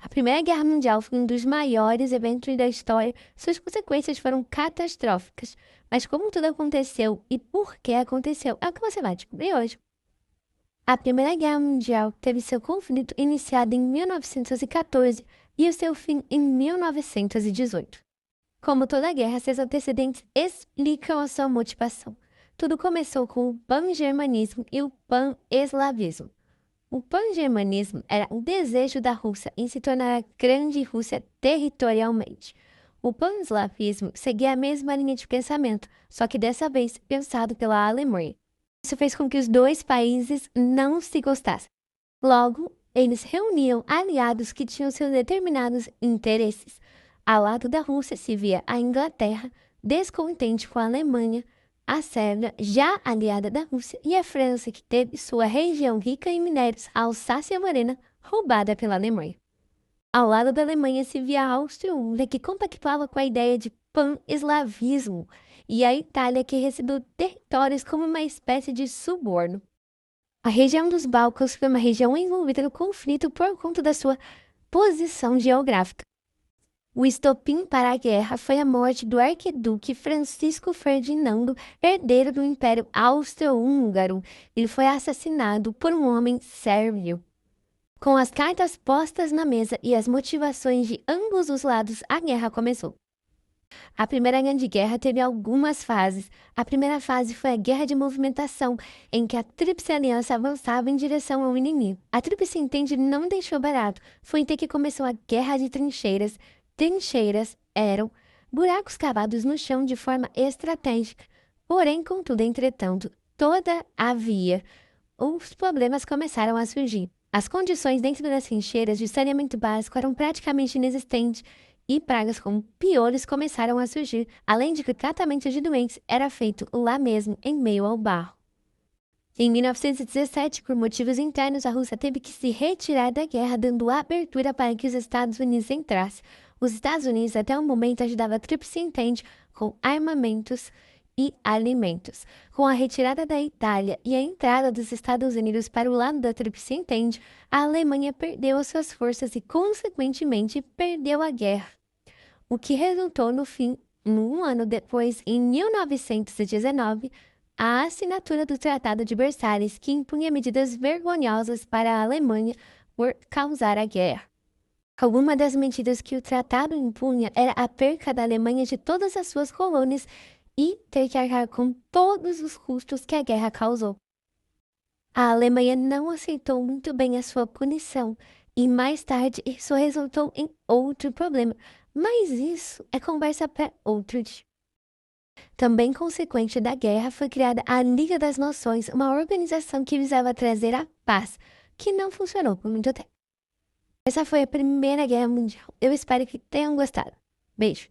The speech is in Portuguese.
A Primeira Guerra Mundial foi um dos maiores eventos da história. Suas consequências foram catastróficas. Mas como tudo aconteceu e por que aconteceu é o que você vai descobrir hoje. A Primeira Guerra Mundial teve seu conflito iniciado em 1914 e o seu fim em 1918. Como toda guerra, seus antecedentes explicam a sua motivação. Tudo começou com o pan-germanismo e o pan-eslavismo. O pan-germanismo era o desejo da Rússia em se tornar a grande Rússia territorialmente. O pan-eslavismo seguia a mesma linha de pensamento, só que dessa vez pensado pela Alemanha. Isso fez com que os dois países não se gostassem. Logo, eles reuniam aliados que tinham seus determinados interesses. Ao lado da Rússia se via a Inglaterra, descontente com a Alemanha, a Sérvia, já aliada da Rússia, e a França, que teve sua região rica em minérios, a Alsácia-Lorena, roubada pela Alemanha. Ao lado da Alemanha se via a Áustria-Hungria, que compactuava com a ideia de pan-eslavismo, e a Itália, que recebeu territórios como uma espécie de suborno. A região dos Balcãs foi uma região envolvida no conflito por conta da sua posição geográfica. O estopim para a guerra foi a morte do arquiduque Francisco Ferdinando, herdeiro do Império Austro-Húngaro. Ele foi assassinado por um homem sérvio. Com as cartas postas na mesa e as motivações de ambos os lados, a guerra começou. A Primeira Grande Guerra teve algumas fases. A primeira fase foi a Guerra de Movimentação, em que a Tríplice Aliança avançava em direção ao inimigo. A Tríplice Entente não deixou barato. Foi então que começou a Guerra de Trincheiras. Trincheiras eram buracos cavados no chão de forma estratégica. Porém, contudo, entretanto, toda havia, os problemas começaram a surgir. As condições dentro das trincheiras de saneamento básico eram praticamente inexistentes e pragas como piolhos começaram a surgir, além de que o tratamento de doentes era feito lá mesmo, em meio ao barro. Em 1917, por motivos internos, a Rússia teve que se retirar da guerra, dando abertura para que os Estados Unidos entrassem. Os Estados Unidos, até o momento, ajudavam a Tríplice Entente com armamentos e alimentos. Com a retirada da Itália e a entrada dos Estados Unidos para o lado da Tríplice Entente, a Alemanha perdeu as suas forças e, consequentemente, perdeu a guerra. O que resultou no fim, um ano depois, em 1919, a assinatura do Tratado de Versalhes, que impunha medidas vergonhosas para a Alemanha por causar a guerra. Alguma das medidas que o tratado impunha era a perca da Alemanha de todas as suas colônias e ter que arcar com todos os custos que a guerra causou. A Alemanha não aceitou muito bem a sua punição e mais tarde isso resultou em outro problema, mas isso é conversa para outro dia. Também consequente da guerra foi criada a Liga das Nações, uma organização que visava trazer a paz, que não funcionou por muito tempo. Essa foi a Primeira Guerra Mundial. Eu espero que tenham gostado. Beijo!